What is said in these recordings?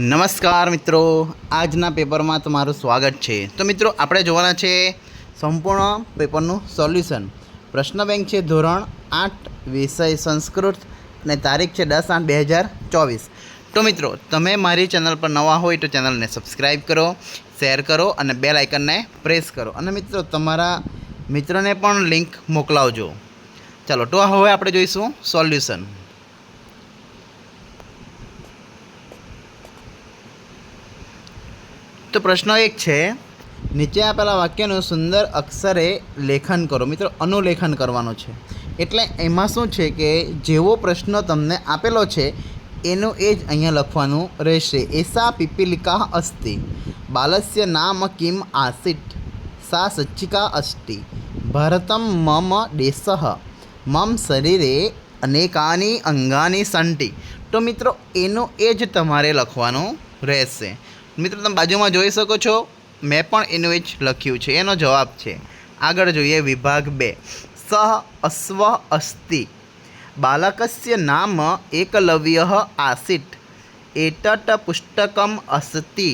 નમસ્કાર મિત્રો, આજના પેપરમાં તમારું સ્વાગત છે। તો મિત્રો આપણે જોવાના છે સંપૂર્ણ પેપરનું સોલ્યુશન। પ્રશ્ન બેંક છે ધોરણ 8 વિષય સંસ્કૃત અને તારીખ છે 10/8/2024। તો મિત્રો તમે મારી ચેનલ પર નવા હોય તો ચેનલને સબસ્ક્રાઈબ કરો, શેર કરો અને બેલ આઇકનને પ્રેસ કરો અને મિત્રો તમારા મિત્રોને પણ લિંક મોકલાવજો। ચાલો તો હવે આપણે જોઈશું સોલ્યુશન। तो प्रश्न एक है, नीचे आपेला वाक्यનું सुंदर अक्षरे लेखन करो। मित्रों अनुलेखन करवानुं छे एटले एमां शुं छे के जेवो प्रश्न तमने आपेलो छे एनुं ए ज अहींया लखवानुं रहेशे। एषा पिपीलिका अस्ति, बालस्य नाम किम् आसीत्, सा सच्चिका अस्ति, भारतं मम देशः, मम शरीरे अनेकानि अंगानि सन्ति। तो मित्रों एनुं ए ज तमारे लखवानुं रहेशे। मित्रों तमे बाजू में जोई सको छो, मैं पण एनुं ज लख्युं छे। एनो जवाब छे आगळ जोईए विभाग 2, सः अश्व अस्ति, बालकस्य नाम एकलव्यः आसीत्, एतत् पुस्तकम् अस्ति,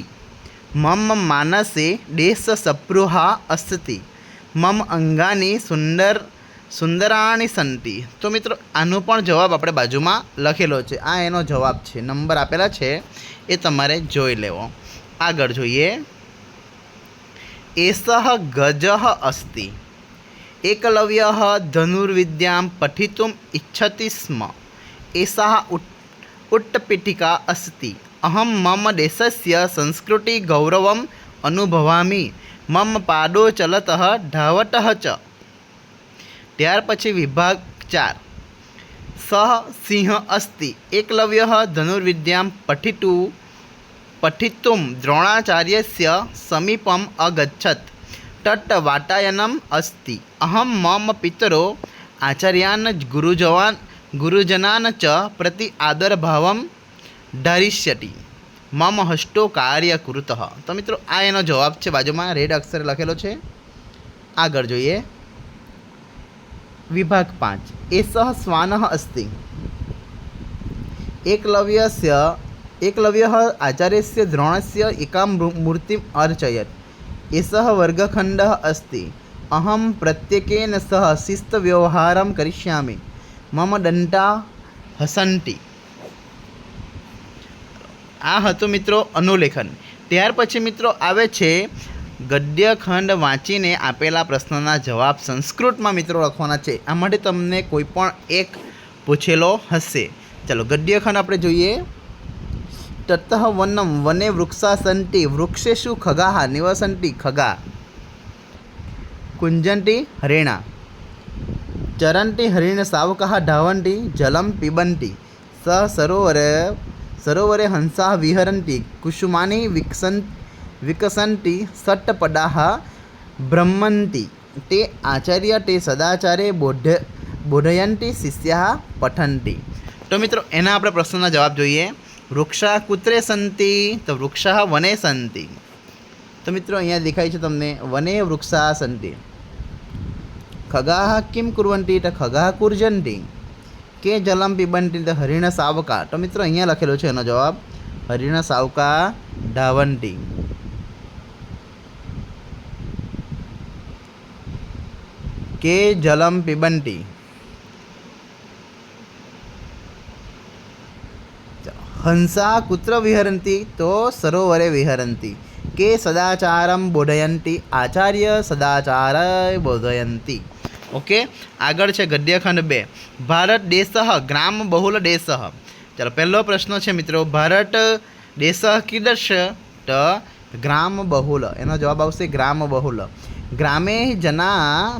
मम मानसे देशसप्रुहा अस्ति, मम अंगानि सुंदराणि सन्ति। तो मित्रों आनो पण जवाब आपणे बाजुमां लखेलो छे। आ एनो जवाब छे, नंबर आपेला छे ए तमारे जोई लेवो। आगळ जोईए, एषः गजः अस्ति, एकलव्यः धनुर्विद्यां पठितुम् इच्छति स्म, एषः उत्पीठिका अस्ति, अहं मम देशस्य संस्कृतिगौरवम् अनुभवामि, मम पादौ चलतः धावतः च। त्यार पछी विभाग 4, सः सिंह अस्ति, एकलव्यः धनुर्विद्यां पठितुं द्रोणाचार्यस्य समीपम् अगच्छत्, तत् वातायनम् अस्ति, अहं मम पितरौ आचार्यान् गुरुजनान् च प्रति आदरभावं धरिष्यति, मम हस्तो कार्य कुरुतः। तो मित्रों आ एनो जवाब छे, बाजुमां रेड अक्षरे लखेलो छे। आगळ जोईए विभाग 5, एषः श्वानः अस्ति, एकलव्यः आचार्यस्य द्रोणस्य एकां मूर्तिम् अर्चयत्, एषः वर्गखण्डः अस्ति, अहं प्रत्येकेन सह शिस्तव्यवहारं करिष्यामि, मम दन्ता हसन्ति। आ हतुं मित्रों अनुलेखन। त्यार पछी मित्रों आवे छे गद्यखंड वाँचीने आपेला प्रश्नना जवाब संस्कृत में मित्रों लखवाना छे। आ माटे तमने कोईपण एक पूछेलो हशे। चलो गद्यखंड आपणे जोईए। ततः वनं वने वृक्षा सन्ति, वृक्षेषु खगाः निवसन्ति, खगा कुञ्जन्ति हरिणा, चरन्ति हरिणशावकाः धावन्ति, जलं पिबन्ति, सरोवरे हंसाः विहरन्ति, कुसुमानि विकसन्ति, सट्टपदाः भ्रमन्ति, ते आचार्य ते सदाचारे बोधयन्ति, शिष्याः पठन्ति। तो मित्रों एना आपणे प्रश्नना जवाब जोईए। वृक्षा कुत्रे सन्ति, तो वृक्षाः वने सन्ति। तो मित्रों अहींया देखाय छे तमने वने वृक्षाः सन्ति। खगाः किं कुर्वन्ति, तो खगाः कूर्जन्ति, के जलं पिबन्ति, तो हरिणशावका। तो मित्रों अहींया लखेलो छे एनो जवाब, हरिणशावका धावन्ति। के जलं पिबन्ति, हंसा कुत्र विहरन्ति, तो सरोवरे विहरन्ति, के सदाचारं बोधयन्ति, आचार्य सदाचार बोधयन्ति। ओके आगळ छे गद्यखंड 2, भारत देशः ग्राम बहुल देशः। चलो पहलो प्रश्न छे मित्रों, भारत देशः कीदृश, तो ग्राम बहुल। एनो जवाब आवशे ग्राम बहुल। ग्रामे जना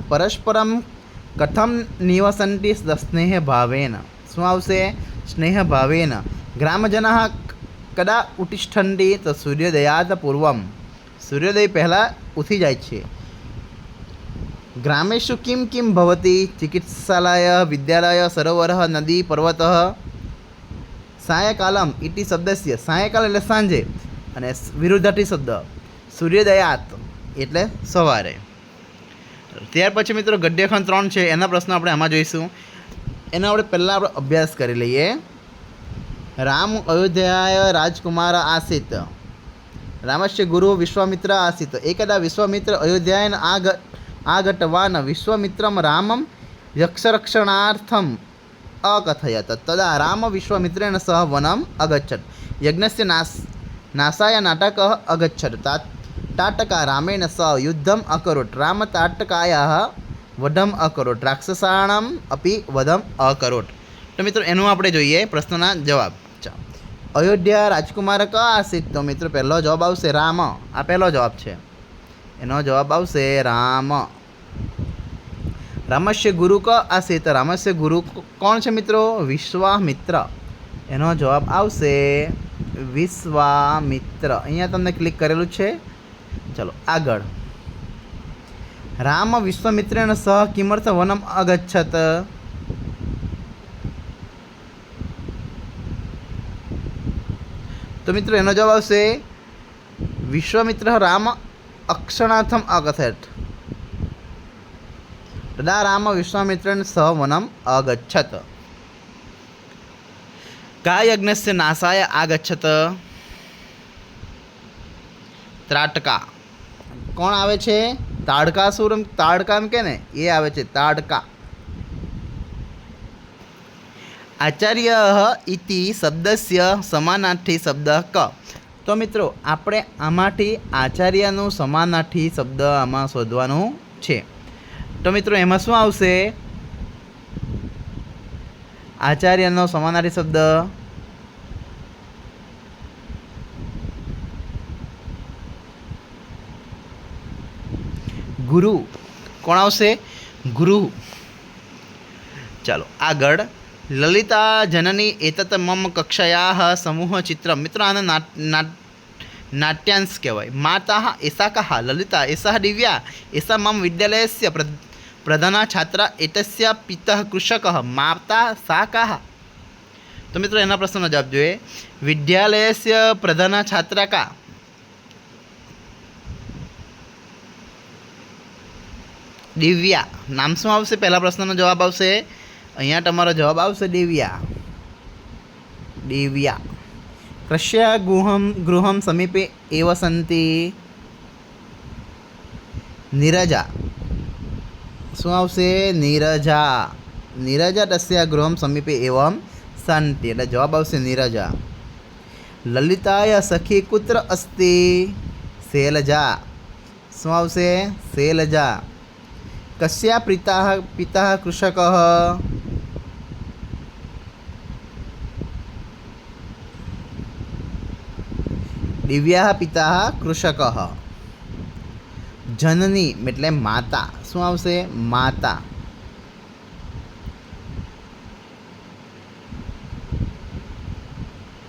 परस्परं कथं निवसन्ति, स्नेहभावेन। शुं आवशे, स्नेहभावेन। ग्रामजनाः कदा उत्तिष्ठन्ति, तो सूर्योदयात् पूर्वं, सूर्योदय पहला उठी जाय छे। ग्रामेषु किं किं भवति, चिकित्सालय, विद्यालय, सरोवरः, नदी, पर्वतः। सायंकालम् इति शब्दस्य, सायंकाल एटले सांजे अने विरुद्धार्थी शब्द सूर्योदयात् एटले सवारे। त्यार पछी मित्रों गद्यखंड 3 छे, एना प्रश्न आपणे आमां जोईशुं। एनो आपणे पहेला अभ्यास करी लईए। राम अयोध्याय राजकुमार आसीत्। रामस्य गुरु विश्वामित्र आसीत्। एकदा विश्वामित्र अयोध्यायन आगतवान्। विश्वामित्रं रामं यक्षरक्षणार्थम् अकथयत्। तदा राम विश्वामित्रेण सह वनम् अगच्छत्। यज्ञस्य नाशाय नाटकः अगच्छत्। ताटका रामेण सह युद्धम् अकरोत्। राम ताटकायाः वधम् अकरोत्। राक्षसाणाम् अपि वधम् अकरोत्। तो मित्रों एनु आपणे जोईए प्रश्नना जवाब। अयोध्या राजकुमार क आसीत्। तो मित्रों पहलो जवाब आवशे राम। आ पहलो जवाब छे, एनो जवाब आवशे राम। रामस्य गुरु क आसीत्। रामस्य गुरु कोण छे मित्रों? विश्वामित्र। एनो जवाब आवशे विश्वामित्र। अहींया तमने क्लिक करेलुं छे। चलो आगळ। राम विश्वामित्रेण सह किमर्थ वनम अगच्छत? तो मित्रों एनो जवाब आवशे विश्वामित्र राम अक्षणार्थम अकथयत्। तदा राम विश्वामित्रेण सह वनम अगच्छत। का यज्ञस्य नाशाय आगच्छत? त्राटका। कोण आवे छे? ताड़कासुर। ताड़का के ने ये आवे छे ताड़का। आचार्य इति शब्दस्य समानार्थी शब्द क? तो मित्रों आपणे आमांथी आचार्यनो समानार्थी शब्द आमां शोधवानो छे। तो मित्रों एमां शुं आवशे? आचार्यनो समानार्थी शब्द गुरु। कोण आवशे? गुरु। चलो आगळ। ललिता जननी एतत् मम कक्षायाः समूह चित्र। मित्रों आने नाट्यांश कहवाय। माता एषा कः? ललिता। एषा दिव्या। एषा मम विद्यालयस्य प्रधाना छात्रा। एतस्य पिता कृषकः। माता सा कः? तो मित्रों एना प्रश्ननो जवाब जोईए। विद्यालयस्य प्रधाना छात्रा का? दिव्या। नाम शुं आवशे? पहला प्रश्ननो जवाब आवशे अहींया तमारो जवाब आवशे दिव्या। दिव्या। कस्य गृहं समीपे एव सन्ति? नीरजा। शुं आवशे? नीरजा। नीरजा तस्य गृहं समीपे एवं सन्ति। एटले जवाब आवशे नीरजा। ललिताय सखी कुत्र अस्ति? शैलजा। शुं आवशे? शैलजा। कस्या पिता कृषकः? दिव्याः पिता कृषकः। जननी एटले माता। शुं आवशे? माता।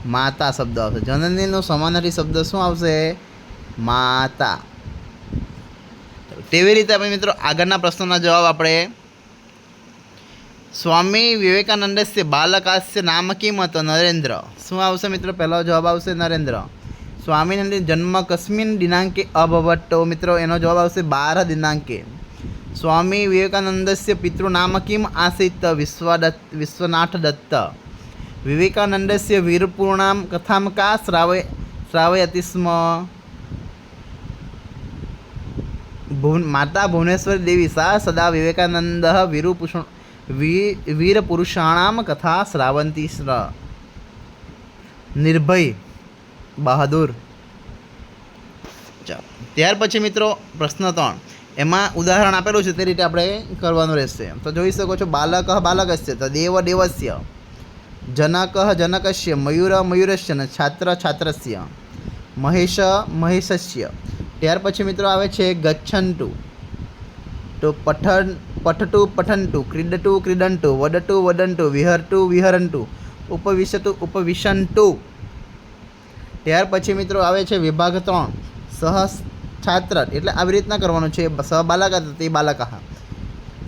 माता शब्द आवशे। जननीनो समानार्थी शब्द शुं आवशे? माता। तेवी रीते अपने मित्रों आगळना प्रश्नोना जवाब आपणे। स्वामी विवेकानंदस्य बालकस्य नाम किम हतुं? नरेन्द्र। शुं आवशे मित्रों? पहलो जवाब आवशे नरेन्द्र। स्वामीनंदन जन्म कस्मिन् दिनांके अभवत्? तो मित्रों एनो जवाब आवशे 12 दिनांके। स्वामी विवेकानंदस्य पितृनाम किम आसीत्? विश्वनाथ दत्त। विवेकानंदस्य वीरपूर्णां कथां का श्रावयति स्म? माता भुवनेश्वरी देवी सा सदा विवेकानंद वीरपुरुषाणां कथा श्रावन्ति स्म। निर्भय बहादुर। त्यार पछी मित्रों प्रश्न 3 एमां उदाहरण आपेलुं छे ते रीते आपणे करवानुं रहेशे। तो जोई शको छो बालकः बालकस्य, तो देव देवस्य, जनकः जनकस्य, मयूर मयूरस्य, छात्र छात्रस्य, महेश महेशस्य। त्यार पछी मित्रों आवे छे गच्छन्तु, तो पठतु पठन्तु, क्रीडतु क्रीडन्तु, वदतु वदन्तु, विहरतु विहरन्तु, उपविशतु उपविशन्तु। त्यार पछी मित्रों आवे छे विभाग 3 सह छात्र, एटले આવી રીતના કરવાનું છે। સ બાલક તે બાલકः,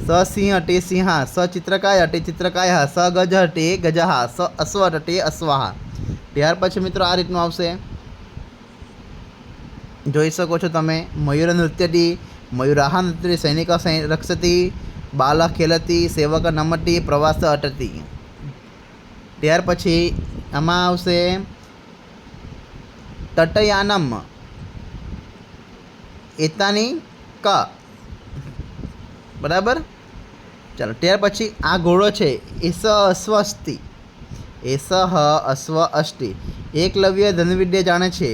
स सिंह ते सिंह, स चित्रकाय ते चित्रकाय, स गज ते गजः, स अश्व ते अश्वः। त्यार पछी मित्रों आ રીતનું આવશે। જોઈ શકો છો તમે મયુર નૃત્યતિ, મયુરાહ નૃત્યતિ, સૈનિક રક્ષતિ, બાલ ખેલતી, સેવક નમતી, પ્રવાસ અટતી। ત્યાર પછી આમાં આવશે તટયાનમ એતાની ક, બરાબર. ચાલો ત્યાર પછી આ ઘોડો છે એસ અશ્વ અસ્તિ, એસ અશ્વ અષ્ટિ. એકલવ્ય ધનુર્વિદ્યા જાણે છે.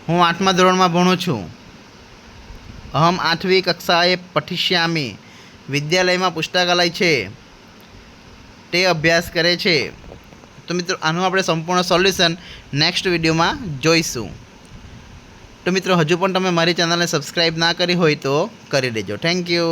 હું 8મા ધોરણમાં ભણું છું. અહમ 8મી કક્ષાએ પઠિષ્યામિ. વિદ્યાલયમાં પુસ્તકાલય છે, તે અભ્યાસ કરે છે. તો મિત્રો આનું આપણે સંપૂર્ણ સોલ્યુશન નેક્સ્ટ વિડીયોમાં જોઈશું. તો મિત્રો હજુ પણ તમે મારી ચેનલને સબસ્ક્રાઈબ ના કરી હોય તો કરી દેજો. Thank you.